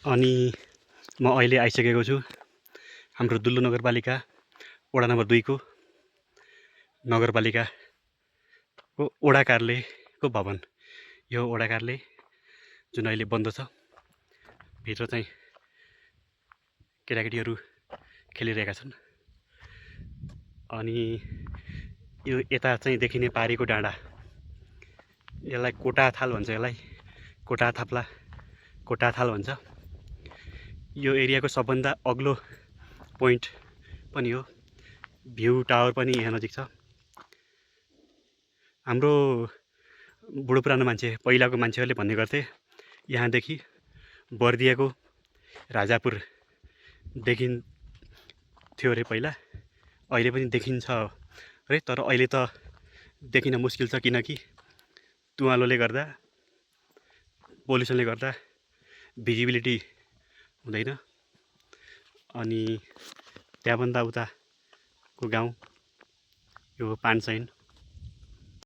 अनि म अहिले आइसकेको छु हाम्रो दुल्लु नगरपालिका वडा नम्बर 2 को नगरपालिकाको वडा कार्यालयको भवन। यो वडा कार्यालय जुन अहिले बन्द छ। भित्र चाहिँ केटाकेटीहरू खेलिरहेका छन्। अनि यो यता चाहिँ देखिने पारीको डाँडा, यसलाई कोटाथाल भन्छ। यसलाई कोटाथाल भन्छ। यो एरियाको सबभन्दा अग्लो पोइन्ट पनि हो। भ्यू टावर पनि यहाँ नजिक छ। हाम्रो बुढो पुरानो मान्छे, पहिलाको मान्छेहरूले भन्ने गर्थे यहाँदेखि बर्दियाको राजापुर देखिन्थ्यो अरे पहिला। अहिले पनि देखिन्छ अरे, तर अहिले त देखिन मुस्किल छ, किनकि तुवालोले गर्दा, पोल्युसनले गर्दा भिजिबिलिटी हुँदैन। अनि त्यहाँभन्दा उताको गाउँ यो पानसाइन